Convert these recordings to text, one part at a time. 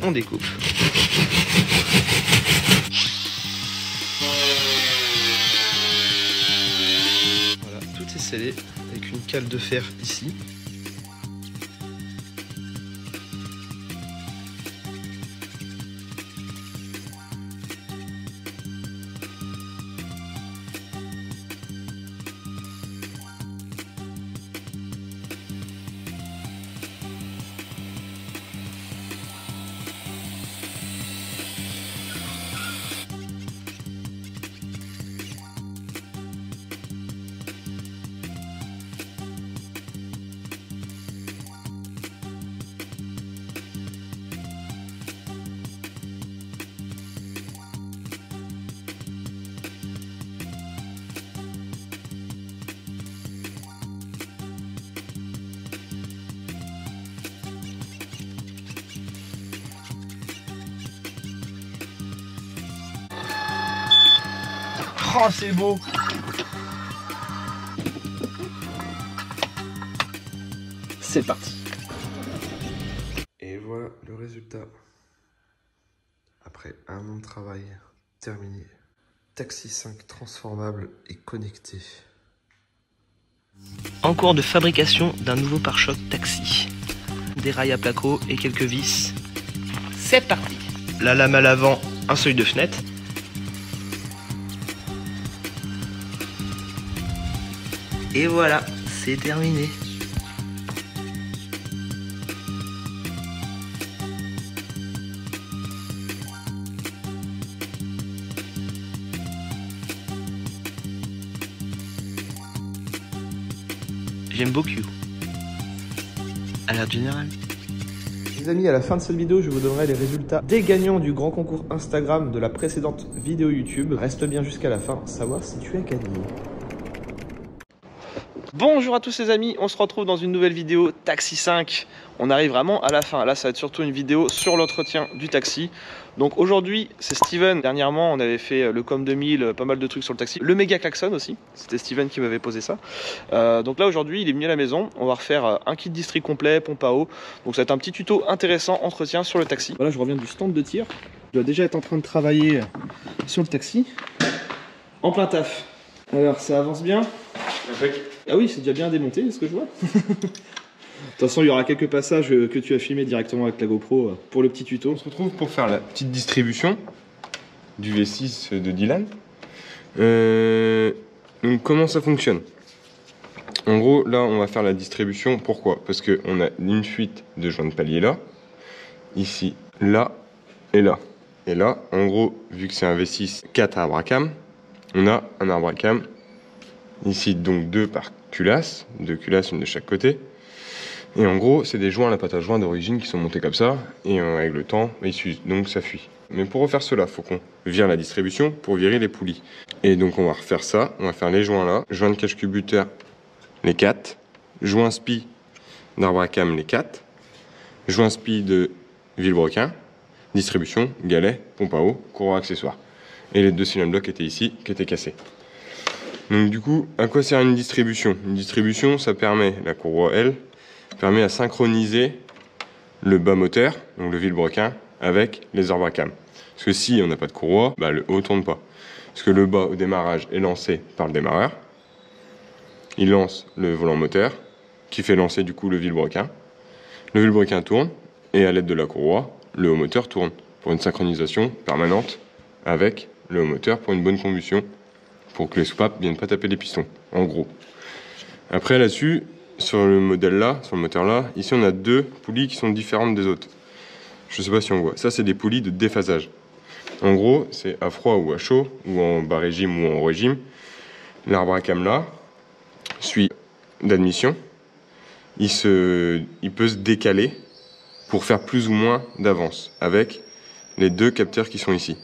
on découpe. Voilà, tout est scellé avec une cale de fer ici. Oh, c'est beau. C'est parti. Et voilà le résultat. Après un an de travail terminé. Taxi 5 transformable et connecté. En cours de fabrication d'un nouveau pare-choc taxi. Des rails à placo et quelques vis. C'est parti. La lame à l'avant, un seuil de fenêtre. Et voilà, c'est terminé. J'aime beaucoup. Alerte générale. Les amis, à la fin de cette vidéo, je vous donnerai les résultats des gagnants du grand concours Instagram de la précédente vidéo YouTube. Reste bien jusqu'à la fin, savoir si tu as gagné. Bonjour à tous les amis, on se retrouve dans une nouvelle vidéo Taxi 5. On arrive vraiment à la fin, là ça va être surtout une vidéo sur l'entretien du taxi. Donc aujourd'hui c'est Steven, dernièrement on avait fait le COM 2000, pas mal de trucs sur le taxi. Le méga klaxon aussi, c'était Steven qui m'avait posé ça. Donc là aujourd'hui il est venu à la maison, on va refaire un kit distri complet, pompe à eau. Donc ça va être un petit tuto intéressant, entretien sur le taxi. Voilà, je reviens du stand de tir, je dois déjà être en train de travailler sur le taxi. En plein taf. Alors ça avance bien. Ah oui, c'est déjà bien démonté, ce que je vois. De toute façon, il y aura quelques passages que tu as filmés directement avec la GoPro pour le petit tuto. On se retrouve pour faire la petite distribution du V6 de Dylan. Donc comment ça fonctionne? En gros, là, on va faire la distribution. Pourquoi? Parce qu'on a une fuite de joint de palier là, ici, là et là. Et là, en gros, vu que c'est un V6 4 arbres à cam, on a un arbre à cam. Ici, donc 2 par culasse, 2 culasses, une de chaque côté. Et en gros, c'est des joints à la pâte à joint d'origine qui sont montés comme ça. Et avec le temps, ils s'usent, donc ça fuit. Mais pour refaire cela, il faut qu'on vire la distribution pour virer les poulies. Et donc on va refaire ça. On va faire les joints là. Joint de cache-cubuteur, les 4. Joint spi d'arbre à cam, les 4. Joint spi de vilebrequin. Distribution, galet, pompe à eau, courroie accessoire. Et les 2 cylindres blocs étaient ici, qui étaient cassés. Donc du coup, à quoi sert une distribution? Une distribution, ça permet, la courroie L, permet à synchroniser le bas moteur, donc le vilebrequin, avec les arbres à cam. Parce que si on n'a pas de courroie, bah, le haut ne tourne pas. Parce que le bas au démarrage est lancé par le démarreur. Il lance le volant moteur, qui fait lancer du coup le vilebrequin. Le vilebrequin tourne, et à l'aide de la courroie, le haut moteur tourne, pour une synchronisation permanente avec le haut moteur pour une bonne combustion, pour que les soupapes ne viennent pas taper les pistons, en gros. Après là-dessus, sur le modèle là, sur le moteur là, ici on a 2 poulies qui sont différentes des autres. Je ne sais pas si on voit. Ça c'est des poulies de déphasage. En gros, c'est à froid ou à chaud, ou en bas régime ou en haut régime. L'arbre à cam là suit d'admission. Il peut se décaler pour faire plus ou moins d'avance avec les 2 capteurs qui sont ici.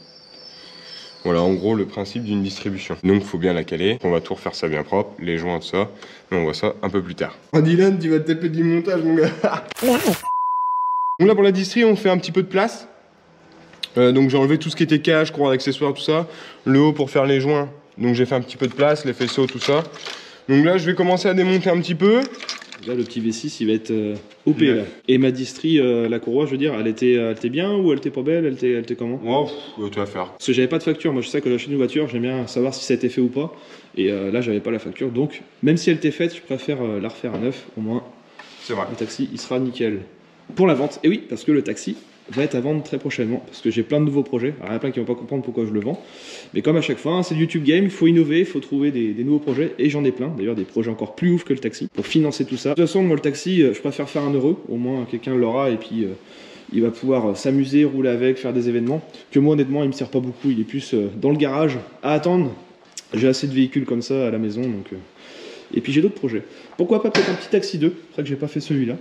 Voilà, en gros, le principe d'une distribution. Donc, il faut bien la caler. On va tout refaire ça bien propre, les joints, tout ça. Et on voit ça un peu plus tard. Oh, Dylan, tu vas te taper du montage, mon gars. Donc là, pour la distri, on fait un petit peu de place. Donc, j'ai enlevé tout ce qui était cache, courroie d'accessoires, tout ça. Le haut pour faire les joints. Donc, j'ai fait un petit peu de place, les faisceaux, tout ça. Donc là, je vais commencer à démonter un petit peu. Là, le petit V6, il va être OP là. Et ma distri, la courroie, je veux dire, elle était bien ou elle était pas belle, elle était comment? Tu vas faire. Parce que j'avais pas de facture, moi je sais que j'achète une voiture, j'aime bien savoir si ça a été fait ou pas. Et là, j'avais pas la facture, donc même si elle était faite, je préfère la refaire à neuf, au moins. C'est vrai. Le taxi, il sera nickel. Pour la vente, et oui, parce que le taxi va être à vendre très prochainement, parce que j'ai plein de nouveaux projets. Alors, il y en a plein qui vont pas comprendre pourquoi je le vends. Mais comme à chaque fois, hein, c'est du YouTube Game, il faut innover, il faut trouver des nouveaux projets, et j'en ai plein, d'ailleurs des projets encore plus ouf que le taxi, pour financer tout ça. De toute façon, moi le taxi, je préfère faire 1 euro, au moins quelqu'un l'aura, et puis il va pouvoir s'amuser, rouler avec, faire des événements, que moi honnêtement il me sert pas beaucoup, il est plus dans le garage, à attendre. J'ai assez de véhicules comme ça à la maison, donc... Et puis j'ai d'autres projets. Pourquoi pas peut-être un petit taxi 2, c'est vrai que j'ai pas fait celui-là.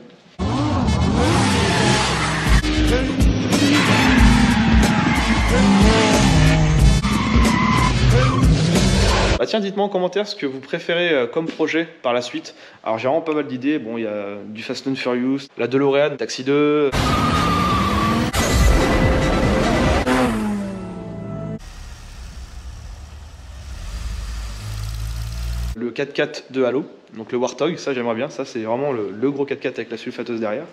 Bah tiens, dites-moi en commentaire ce que vous préférez comme projet par la suite. Alors j'ai vraiment pas mal d'idées. Bon, il y a du Fast and Furious, la DeLorean, Taxi 2. Le 4x4 de Halo, donc le Warthog, ça j'aimerais bien. Ça c'est vraiment le gros 4x4 avec la sulfateuse derrière.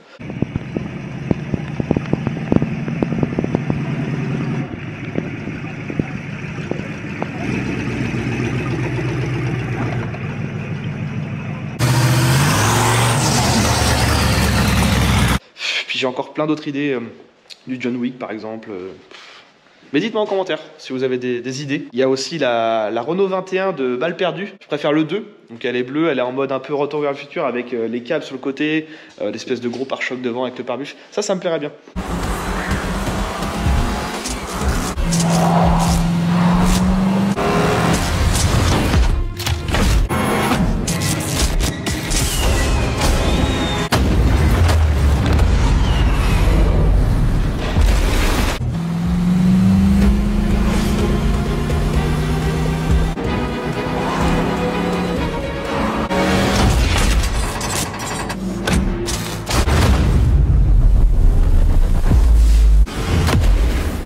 Puis j'ai encore plein d'autres idées, du John Wick par exemple. Mais dites-moi en commentaire si vous avez des idées. Il y a aussi la Renault 21 de balle perdue. Je préfère le 2. Donc elle est bleue, elle est en mode un peu retour vers le futur avec les câbles sur le côté, l'espèce de gros pare-choc devant avec le pare-bûche. Ça me plairait bien.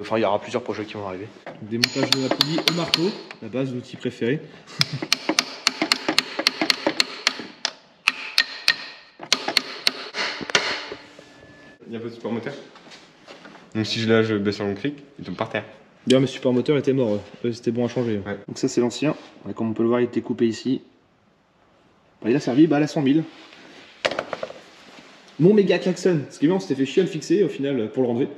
Enfin, il y aura plusieurs projets qui vont arriver. Démontage de la poulie au marteau, la base, l'outil préféré. Il y a pas de support moteur. Donc si je baisse sur mon cric, il tombe par terre. D'ailleurs, mes support moteurs étaient morts, c'était bon à changer. Ouais. Donc ça c'est l'ancien, comme on peut le voir il était coupé ici. Bah, il a servi à la 100 000. Mon méga klaxon, ce qui est bien on s'était fait chier à le fixer au final pour le renlever.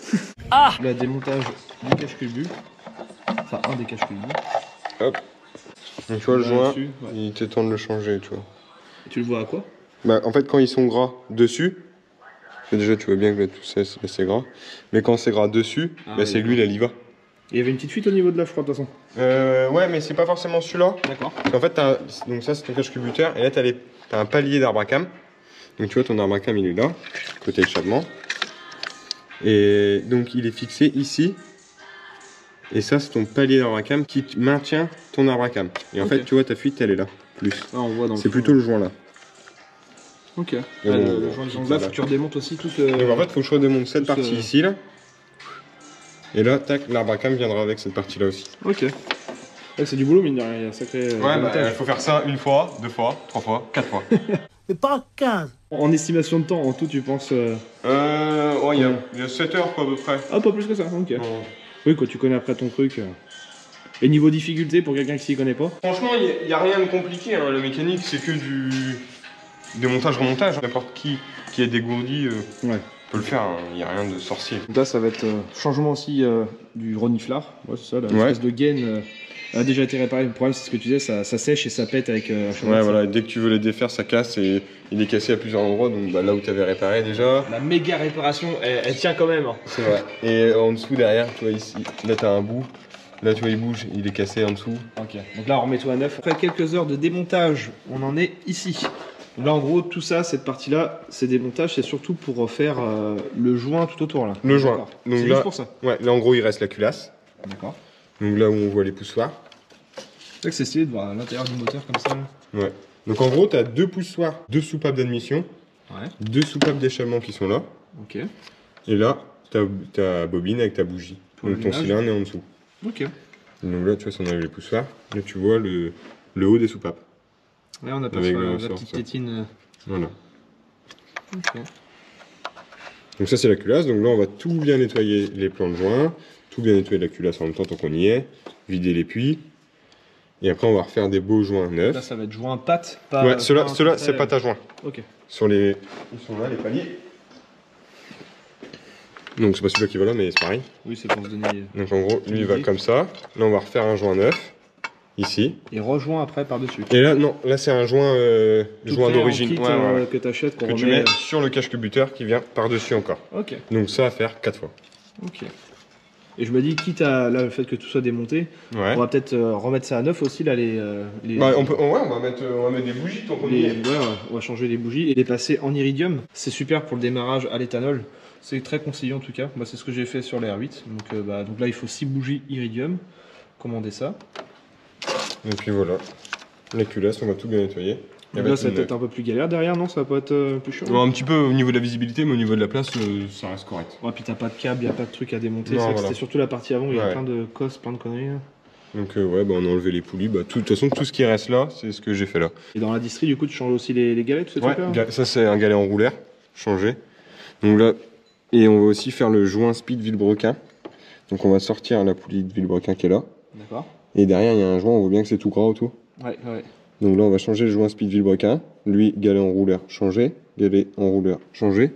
Ah, le démontage du cache-culbut, enfin un des cache-culbus. Hop. Donc tu vois le joint, ouais. il était temps de le changer, tu vois. Et tu le vois à quoi? Bah en fait quand ils sont gras dessus, déjà tu vois bien que là, tout ça c'est gras, mais quand c'est gras dessus, bah, c'est l'huile elle y va. Il y avait une petite fuite au niveau de la, je crois, de toute façon. Ouais, mais c'est pas forcément celui-là. D'accord. En fait, donc ça c'est ton cache-culbuteur, et là t'as un palier d'arbre à cam. Donc tu vois ton arbre à cam il est là, côté échappement. Et donc il est fixé ici. Et ça c'est ton palier d'arbre à cam qui maintient ton arbre à cam. Et en fait tu vois ta fuite elle est là, plus. Ah, on voit dans c'est plutôt le joint là. Ok. Le joint là, faut que tu redémontes aussi tout ce... Donc en fait faut que je redémonte cette tout partie ici là. Et là, tac, l'arbre à cam viendra avec cette partie là aussi. Ok. Ouais, c'est du boulot mine de rien, il y a un sacré... il faut faire ça 1 fois, 2 fois, 3 fois, 4 fois. Mais pas 15. En estimation de temps, en tout, tu penses Ouais, il y a 7 heures quoi à peu près. Ah, pas plus que ça, ok. Ouais. Oui, quand tu connais après ton truc. Et niveau difficulté, pour quelqu'un qui s'y connaît pas? Franchement, il n'y a rien de compliqué, hein. La mécanique c'est que du démontage-remontage. N'importe qui est dégourdi Ouais. peut le faire, il n'y a rien de sorcier. Donc là, ça va être changement aussi du reniflard. Ouais, c'est ça, l'espèce de gaine a déjà été réparé. Le problème, c'est ce que tu disais, ça sèche et ça pète avec un chemin. Ouais, voilà, dès que tu veux les défaire, ça casse et il est cassé à plusieurs endroits. Donc bah, là où tu avais réparé déjà. La méga réparation, elle tient quand même. Hein. C'est vrai. Et en dessous, derrière, tu vois ici, là tu as un bout. Là, tu vois, il bouge, il est cassé en dessous. Ok, donc là, on remet tout à neuf. Après quelques heures de démontage, on en est ici. Donc là, en gros, tout ça, cette partie-là, ces démontages, c'est surtout pour faire le joint tout autour là. Le joint. Donc c'est là, juste pour ça. Ouais, là en gros, il reste la culasse. D'accord. Donc là où on voit les poussoirs. C'est vrai que c'est stylé de voir l'intérieur du moteur comme ça. Là. Ouais. Donc en gros, tu as 2 poussoirs, 2 soupapes d'admission, Ouais. 2 soupapes d'échappement qui sont là. Ok. Et là, ta bobine avec ta bougie. Pour donc le ton ménage. cylindre est en dessous. Ok. Donc là, tu vois, si on enlève les poussoirs, là tu vois le haut des soupapes. Là, on aperçoit Avec le la ressort, petite ça. tétine. Voilà. Ok. Donc ça c'est la culasse, donc là on va tout bien nettoyer les plans de joint, tout bien nettoyer la culasse en même temps tant qu'on y est, vider les puits, et après on va refaire des beaux joints neufs. Là ça va être joint pâte, pas. Ouais, ceux-là c'est pâte à joint. Ok. Sur les... Ils sont là les paliers. Donc c'est pas celui-là qui va là mais c'est pareil. Oui c'est pour se donner. Donc en gros lui il va comme ça, là on va refaire un joint neuf, ici. Et rejoint après par-dessus. Et là non, là c'est un joint, joint d'origine. Que t'achètes Que tu mets sur le cache-cubuteur qui vient par-dessus encore. Ok. Donc ça à faire 4 fois. Ok. Et je me dis, quitte à là, le fait que tout soit démonté, Ouais. on va peut-être remettre ça à neuf aussi, là, les... Bah, on va mettre des bougies tant qu'on y est. Ouais, on va changer les bougies et les passer en iridium. C'est super pour le démarrage à l'éthanol. C'est très conseillé en tout cas. Moi, c'est ce que j'ai fait sur les R8. Donc là, il faut 6 bougies iridium. Commandez ça. Et puis voilà. Les culasses, on va tout bien nettoyer. Donc là, ça va être un peu plus galère derrière, non? Ça va pas être plus chiant? Un petit peu au niveau de la visibilité, mais au niveau de la place, ça reste correct. Ouais, puis t'as pas de câble, y a pas de truc à démonter. Non, C'était surtout la partie avant, il y a Ouais. plein de cosses, plein de conneries. Là. Donc ouais, bah, on a enlevé les poulies. Bah, de toute façon, tout ce qui reste là, c'est ce que j'ai fait là. Et dans la distrie, du coup, tu changes aussi les galets, tous ces Ouais, trucs-là? ça c'est un galet en roulaire, changé. Donc là, et on va aussi faire le joint speed Villebrequin. Donc on va sortir la poulie de Villebrequin qui est là. D'accord. Et derrière, il y a un joint, on voit bien que c'est tout gras autour. Ouais, ouais. Donc là, on va changer le joint speed Villebrequin. Lui, galet en rouleur, changé. Galet en rouleur, changé.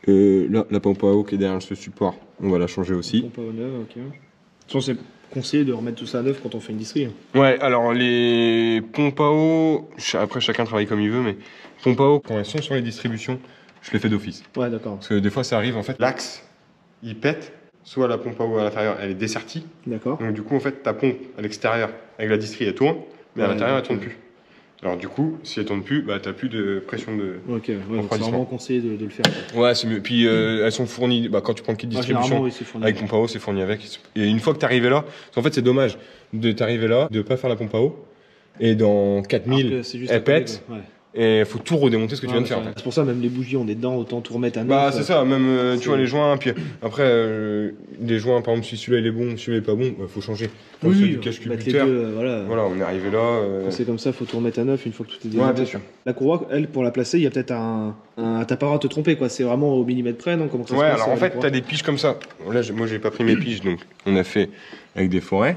Là, la pompe à eau qui est derrière ce support, on va la changer aussi. Pompe à eau neuve, ok. De toute façon, c'est conseillé de remettre tout ça à neuf quand on fait une distrie. Ouais, alors les pompes à eau, après chacun travaille comme il veut, mais pompes à eau, quand elles sont sur les distributions, je les fais d'office. Ouais, d'accord. Parce que des fois, ça arrive, en fait, l'axe, il pète, soit la pompe à eau à l'intérieur, elle est dessertie. D'accord. Donc du coup, en fait, ta pompe à l'extérieur, avec la distrie, elle tourne, mais à Ouais, l'intérieur, elle donc, tourne plus. Alors du coup, si elle tourne plus, bah t'as plus de pression de... Ok, ouais, donc c'est refroidissement. vraiment conseillé de le faire. Ouais, c'est mieux. Puis elles sont fournies, bah, quand tu prends le kit de Généralement, distribution, oui, c'est fourni. avec pompe à eau, c'est fourni avec. Et une fois que t'es arrivé là, parce qu'en fait, c'est dommage de t'arriver là, de pas faire la pompe à eau, et dans 4000, C'est juste elle à côté, pète, quoi. Ouais. et faut tout redémonter ce que tu viens de faire. En fait. C'est pour ça, même les bougies, on est dedans, autant tout remettre à neuf. Bah, c'est ça, même, tu c'est- vois, les joints, puis après, les joints, par exemple, si celui-là il est bon, celui-là il est pas bon, bah, faut changer. Quand c'est du mettre les cache-cubuteur, deux, voilà. voilà, on est arrivé là. Quand c'est comme ça, faut tout remettre à neuf une fois que tout est démonté. Ouais, bien sûr. La courroie, elle, pour la placer, il y a peut-être t'as pas le droit de te tromper, quoi. C'est vraiment au millimètre près, non? Comment ça se Ouais, passe, alors en les fait, courroies t'as des piges comme ça. Là, moi, j'ai pas pris mes piges, donc on a fait avec des forêts.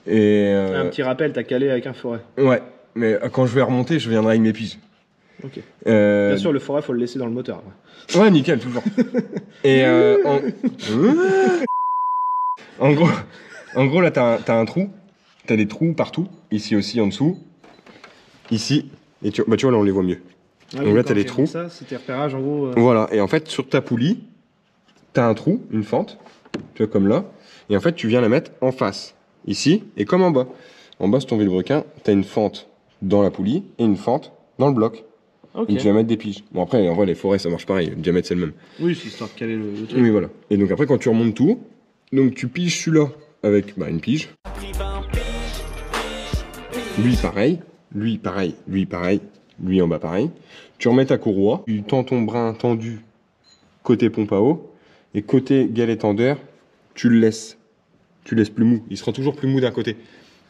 Et Un petit rappel, t'as calé avec un forêt. ouais, mais quand je vais remonter, je viendrai avec mes piges. Ok. Euh, Bien sûr, le forêt, faut le laisser dans le moteur. Ouais. Ouais, nickel, toujours. Et en gros, là, t'as un trou. T'as des trous partout. Ici aussi, en dessous. Ici. Et tu vois, là, on les voit mieux. Ah, Donc là, quand t'as les c'est trous. comme ça, c'était repérage, en gros. Voilà. Et en fait, sur ta poulie, t'as un trou, une fente. Tu vois, comme là. Et en fait, tu viens la mettre en face. Ici. Et comme en bas. En bas, sur ton Villebrequin, t'as une fente dans la poulie et une fente dans le bloc. Ok. Donc tu vas mettre des piges. Bon après en vrai les forêts ça marche pareil, le diamètre c'est le même. Oui, c'est histoire de caler le truc. Oui voilà. Et donc après quand tu remontes tout, donc tu piges celui-là avec une pige. Lui pareil, lui pareil, lui pareil, lui en bas pareil. Tu remets ta courroie, tu tends ton brin tendu côté pompe à eau et côté galet tendeur, tu le laisses. Tu laisses plus mou, il sera toujours plus mou d'un côté.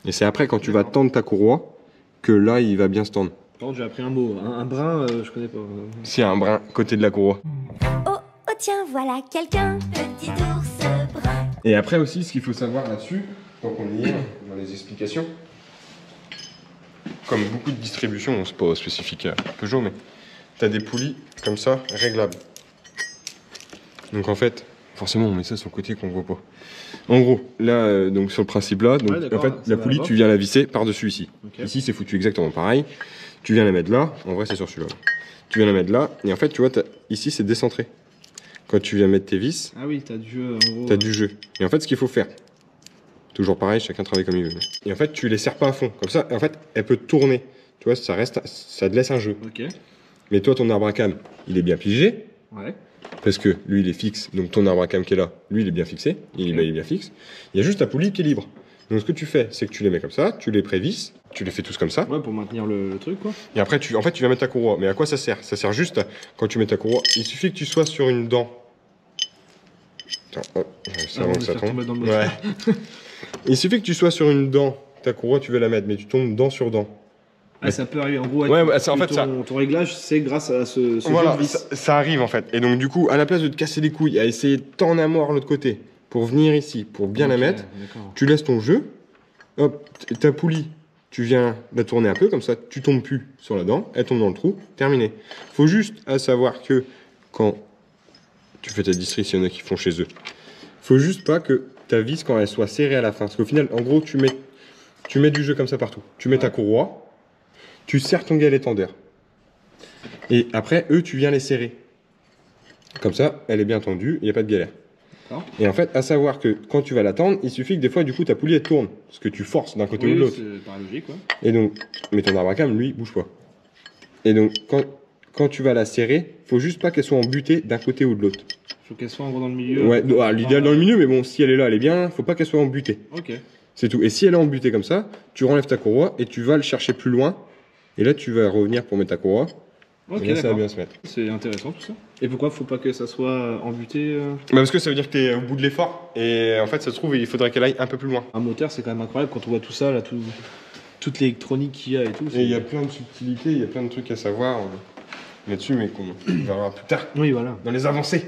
Et c'est après quand tu vas tendre ta courroie que là il va bien se tendre. Par contre, j'ai appris un mot. Un brin, je connais pas. S'il y a un brin côté de la courroie. Oh, oh tiens, voilà quelqu'un, petit ours brun. Et après aussi, ce qu'il faut savoir là-dessus, tant qu'on y est, dans les explications, comme beaucoup de distributions, c'est pas spécifique à Peugeot, mais tu as des poulies comme ça, réglables. Donc en fait, forcément, on met ça sur le côté qu'on voit pas. En gros, là, donc sur le principe là, donc, Ouais, d'accord, en fait, ça la va poulie, là-bas. tu viens la visser par-dessus ici. Ok. Ici, c'est foutu exactement pareil. Tu viens la mettre là, en vrai, c'est sur celui-là. Tu viens la mettre là, et en fait, tu vois, ici, c'est décentré. Quand tu viens mettre tes vis, Ah oui, t'as du jeu, en gros. t'as du jeu. Et en fait, ce qu'il faut faire, toujours pareil, chacun travaille comme il veut. Et en fait, tu les serres pas à fond. Comme ça, en fait, elle peut tourner. Tu vois, ça reste, ça te laisse un jeu. Ok. Mais toi, ton arbre à cam, il est bien pigé. Ouais. Parce que lui, il est fixe. Donc ton arbre à cam qui est là, lui, il est bien fixé. Il est bien fixe. Il y a juste ta poulie qui est libre. Donc ce que tu fais, c'est que tu les mets comme ça, tu les prévisses, tu les fais tous comme ça. Ouais, pour maintenir le truc, quoi. Et après, en fait, tu vas mettre ta courroie. Mais à quoi ça sert? Ça sert juste à, quand tu mets ta courroie, il suffit que tu sois sur une dent. Attends, hop, ça Avant avant de que ça faire tombe. tomber dans le Ouais. Il suffit que tu sois sur une dent. Ta courroie, tu veux la mettre, mais tu tombes dent sur dent. Ah, ça peut arriver en gros. Ouais, bah, en fait, ton réglage, c'est grâce à ce voilà, jeu de vis. ça arrive en fait. Et donc du coup, à la place de te casser les couilles à essayer de tendre à mort l'autre côté pour venir ici, pour bien la mettre, tu laisses ton jeu. Hop, ta poulie, tu viens la tourner un peu comme ça, tu tombes plus sur la dent, elle tombe dans le trou, terminé. Faut juste à savoir que quand tu fais ta distri, s'il y en a qui font chez eux, faut juste pas que ta vis quand elle soit serrée à la fin, parce qu'au final, en gros, tu mets du jeu comme ça partout. Tu mets ta courroie. Tu serres ton galet tendeur. Et après, eux, tu viens les serrer. Comme ça, elle est bien tendue, il n'y a pas de galère. Et en fait, à savoir que quand tu vas la tendre, il suffit que des fois, du coup, ta poulie, elle tourne. Parce que tu forces d'un côté ou de l'autre. C'est par logique, quoi. Et donc, mais ton arbre à cam, lui, bouge pas. Et donc, quand tu vas la serrer, faut juste pas qu'elle soit embutée d'un côté ou de l'autre. Faut qu'elle soit en gros dans le milieu. Ouais, l'idéal dans le milieu, mais bon, si elle est là, elle est bien. Faut pas qu'elle soit embutée. Ok. C'est tout. Et si elle est embutée comme ça, tu renlèves ta courroie et tu vas le chercher plus loin. Et là, tu vas revenir pour mettre ta courroie. Ok, et là, ça va bien se mettre. C'est intéressant tout ça. Et pourquoi faut pas que ça soit embuté Bah parce que ça veut dire que tu es au bout de l'effort. Et en fait, ça se trouve, il faudrait qu'elle aille un peu plus loin. Un moteur, c'est quand même incroyable quand on voit tout ça, là, toute l'électronique qu'il y a et tout. Et il y a plein de subtilités, il y a plein de trucs à savoir là-dessus, mais qu'on verra plus tard. Oui, voilà. Dans les avancées.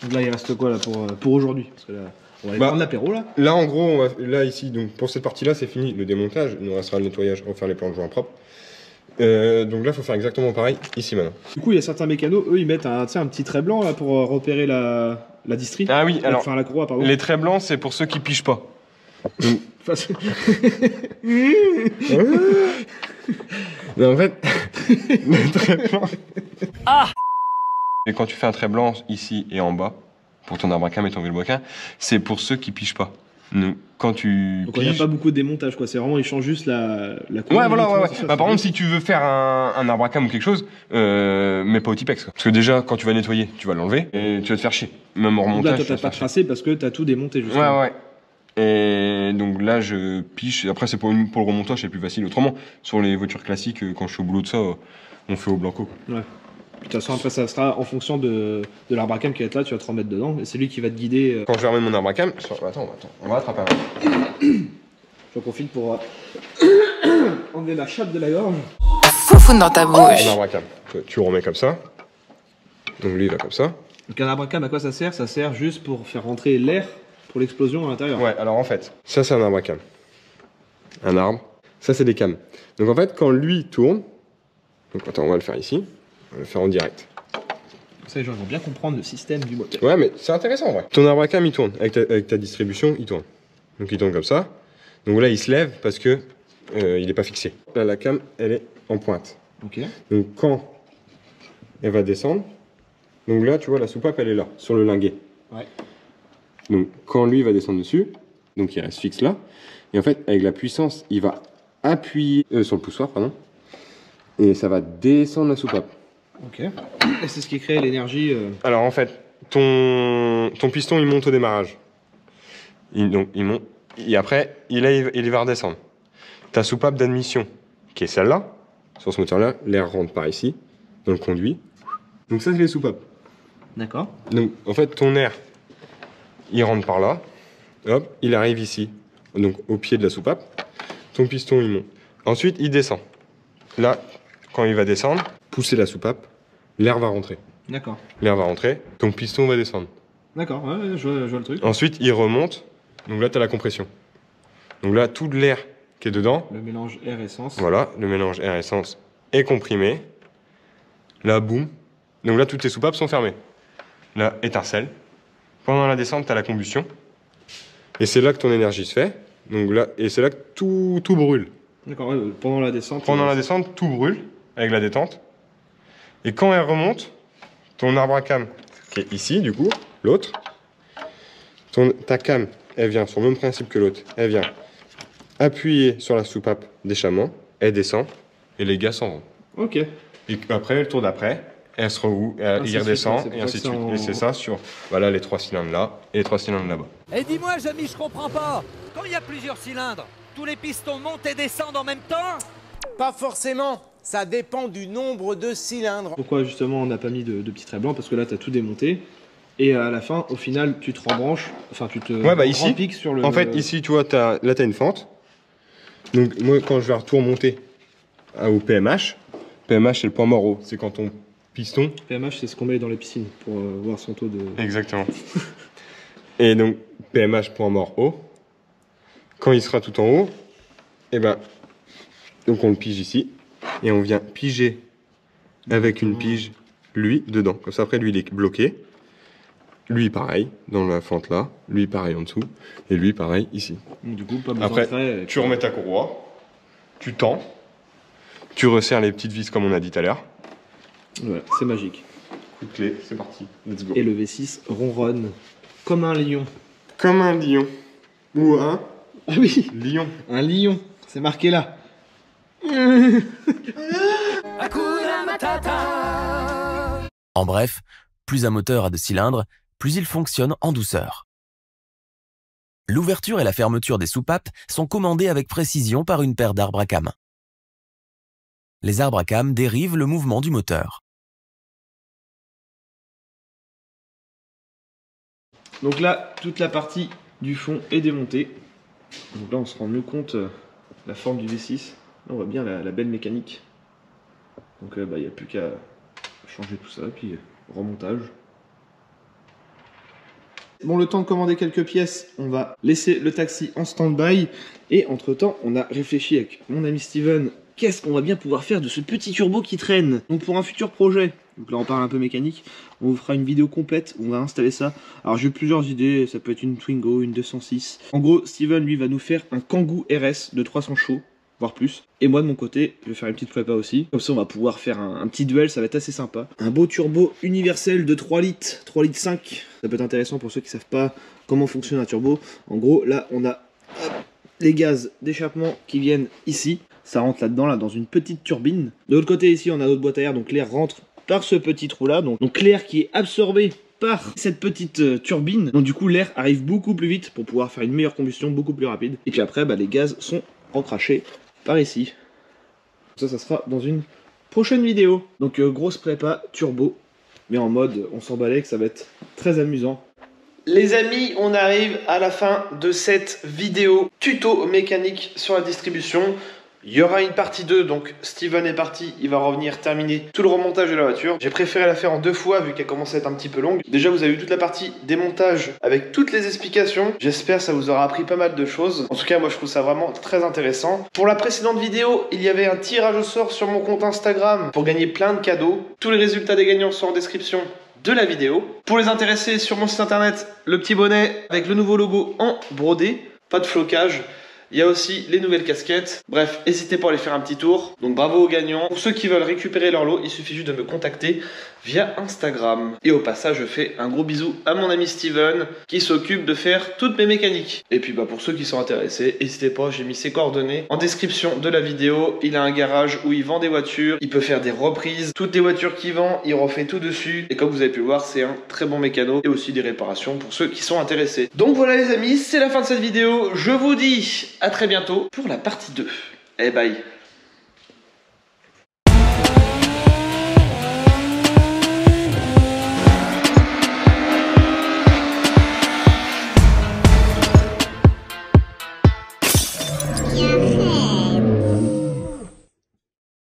Donc là, il reste quoi là pour aujourd'hui? Parce que là, on va aller prendre l'apéro là. Là, en gros, là, ici, donc pour cette partie-là, c'est fini le démontage. Il nous restera le nettoyage, refaire les plans de joint propres. Donc là, il faut faire exactement pareil ici maintenant. Du coup, il y a certains mécanos, eux, ils mettent un petit trait blanc là pour repérer la distri. Ah oui, alors, enfin, la courroie, pardon. les traits blancs, c'est pour ceux qui pichent pas. Mais en fait, le trait blanc. Ah! Et quand tu fais un trait blanc ici et en bas, pour ton arbre à cam et ton vilebrequin, c'est pour ceux qui pichent pas. Donc, quand tu donc il n'y a pas beaucoup de démontage, quoi. C'est vraiment, ils changent juste la courroie. Ouais, voilà, ouais. Bah, par exemple, si tu veux faire un arbre à cam ou quelque chose, mais pas au Tipex, quoi. Parce que déjà, quand tu vas nettoyer, tu vas l'enlever et tu vas te faire chier. Même en remontage. Donc là, toi, t'as pas tracé parce que t'as tout démonté, justement. Ouais. Et donc là, je piche. Après, c'est pour le remontage, c'est plus facile. Autrement, sur les voitures classiques, quand je suis au boulot de ça, on fait au blanco. Ouais. De toute façon, après, ça sera en fonction de l'arbre à cam qui va être là, tu vas te remettre dedans, et c'est lui qui va te guider. Quand je vais remettre mon arbre à cam, attends, on va attraper un. J'en profite pour enlever la chape de la gorge. Foufoune dans ta bouche. Un arbre à cam, tu remets comme ça. Donc lui, il va comme ça. Donc un arbre à cam, à quoi ça sert? Ça sert juste pour faire rentrer l'air pour l'explosion à l'intérieur. Ouais, alors en fait, ça c'est un arbre à cam. Un arbre, ça c'est des cams. Donc en fait, quand lui tourne, donc attends, on va le faire ici. On va le faire en direct. Ça, les gens vont bien comprendre le système du moteur. Ouais, mais c'est intéressant en vrai. Ton arbre à cam, il tourne. Avec ta distribution, il tourne. Donc il tourne comme ça. Donc là, il se lève parce que il n'est pas fixé. Là, la cam, elle est en pointe. Ok. Donc quand elle va descendre, donc là, tu vois, la soupape, elle est là, sur le linguet. Ouais. Donc quand lui va descendre dessus, donc il reste fixe là. Et en fait, avec la puissance, il va appuyer sur le poussoir, pardon. Et ça va descendre la soupape. Ok. Et c'est ce qui crée l'énergie. Alors en fait, ton piston il monte au démarrage. Il monte. Et après, il va redescendre. Ta soupape d'admission, qui est celle-là, sur ce moteur-là, l'air rentre par ici, dans le conduit. Donc ça, c'est les soupapes. D'accord. Donc en fait, ton air, il rentre par là. Hop, il arrive ici, donc au pied de la soupape. Ton piston, il monte. Ensuite, il descend. Là, quand il va descendre, pousser la soupape, l'air va rentrer. D'accord. L'air va rentrer, ton piston va descendre. D'accord, ouais, je vois le truc. Ensuite, il remonte, donc là, tu as la compression. Donc là, tout l'air qui est dedans, le mélange air-essence. Voilà, le mélange air-essence est comprimé. Là, boum. Donc là, toutes tes soupapes sont fermées. Là, étincelle. Pendant la descente, tu as la combustion. Et c'est là que ton énergie se fait. Donc là, et c'est là que tout brûle. D'accord, ouais, pendant la descente. Pendant la descente, tout brûle avec la détente. Et quand elle remonte, ton arbre à cam, qui est ici, du coup, l'autre, ta cam, elle vient sur le même principe que l'autre. Elle vient appuyer sur la soupape d'échappement, elle descend, et les gars s'en vont. Ok. Et après, le tour d'après, elle se revoue, il redescend, et ainsi de suite. Et c'est ça sur voilà, les 3 cylindres là, et les 3 cylindres là-bas. Et dis-moi, Jamy, je comprends pas. Quand il y a plusieurs cylindres, tous les pistons montent et descendent en même temps? Pas forcément, ça dépend du nombre de cylindres. Pourquoi justement on n'a pas mis de petits traits blancs? Parce que là tu as tout démonté et à la fin au final tu te rebranches, enfin tu te ici, rempiques sur le... En fait ici tu vois, là tu as une fente. Donc moi quand je vais tout remonter, ou PMH. PMH c'est le point mort haut, c'est quand ton piston... PMH c'est ce qu'on met dans les piscines pour voir son taux de... Exactement. Et donc PMH point mort haut, quand il sera tout en haut, et ben donc on le pige ici et on vient piger avec une pige lui dedans. Comme ça après lui il est bloqué. Lui pareil dans la fente là, lui pareil en dessous et lui pareil ici. Donc, du coup pas besoin Après de frais, tu remets ta courroie, tu tends, tu resserres les petites vis comme on a dit tout à l'heure. Voilà, c'est magique. Coup de clé, c'est parti. Let's go. Et le V6 ronronne comme un lion. Comme un lion. Ou un Ah oui, lion. un lion, c'est marqué là. Hakuna Matata. En bref, plus un moteur a de cylindres, plus il fonctionne en douceur. L'ouverture et la fermeture des soupapes sont commandées avec précision par une paire d'arbres à cames. Les arbres à cames dérivent le mouvement du moteur. Donc là, toute la partie du fond est démontée. Donc là, on se rend mieux compte de la forme du V6. Là, on voit bien la belle mécanique. Donc il n'y a plus qu'à changer tout ça, puis remontage. Bon, le temps de commander quelques pièces, on va laisser le taxi en stand-by. Et entre-temps, on a réfléchi avec mon ami Steven, qu'est-ce qu'on va bien pouvoir faire de ce petit turbo qui traîne. Donc pour un futur projet, donc là on parle un peu mécanique, on vous fera une vidéo complète où on va installer ça. Alors j'ai eu plusieurs idées, ça peut être une Twingo, une 206. En gros, Steven lui va nous faire un Kangoo RS de 300 chevaux, voire plus. Et moi de mon côté, je vais faire une petite prépa aussi. Comme ça on va pouvoir faire un petit duel, ça va être assez sympa. Un beau turbo universel de 3 litres, 3 litres 5. Ça peut être intéressant pour ceux qui savent pas comment fonctionne un turbo. En gros, là on a les gaz d'échappement qui viennent ici. Ça rentre là-dedans, là, dans une petite turbine. De l'autre côté ici, on a notre boîte à air, donc l'air rentre par ce petit trou-là. Donc l'air qui est absorbé par cette petite turbine. Donc du coup, l'air arrive beaucoup plus vite pour pouvoir faire une meilleure combustion, beaucoup plus rapide. Et puis après, les gaz sont recrachés par ici. Ça sera dans une prochaine vidéo. Donc grosse prépa turbo, mais en mode on s'emballait que ça va être très amusant. Les amis, on arrive à la fin de cette vidéo tuto mécanique sur la distribution. Il y aura une partie 2, donc Steven est parti, il va revenir terminer tout le remontage de la voiture. J'ai préféré la faire en 2 fois vu qu'elle commence à être un petit peu longue. Déjà vous avez vu toute la partie démontage avec toutes les explications. J'espère que ça vous aura appris pas mal de choses. En tout cas moi je trouve ça vraiment très intéressant. Pour la précédente vidéo, il y avait un tirage au sort sur mon compte Instagram pour gagner plein de cadeaux. Tous les résultats des gagnants sont en description de la vidéo. Pour les intéressés, sur mon site internet, le petit bonnet avec le nouveau logo en brodé, pas de flocage. Il y a aussi les nouvelles casquettes. Bref, n'hésitez pas à aller faire un petit tour. Donc bravo aux gagnants. Pour ceux qui veulent récupérer leur lot, il suffit juste de me contacter via Instagram. Et au passage, je fais un gros bisou à mon ami Steven qui s'occupe de faire toutes mes mécaniques. Et puis pour ceux qui sont intéressés, n'hésitez pas, j'ai mis ses coordonnées en description de la vidéo. Il a un garage où il vend des voitures. Il peut faire des reprises. Toutes les voitures qu'il vend, il refait tout dessus. Et comme vous avez pu le voir, c'est un très bon mécano. Et aussi des réparations pour ceux qui sont intéressés. Donc voilà les amis, c'est la fin de cette vidéo. Je vous dis à très bientôt pour la partie 2. Et bye.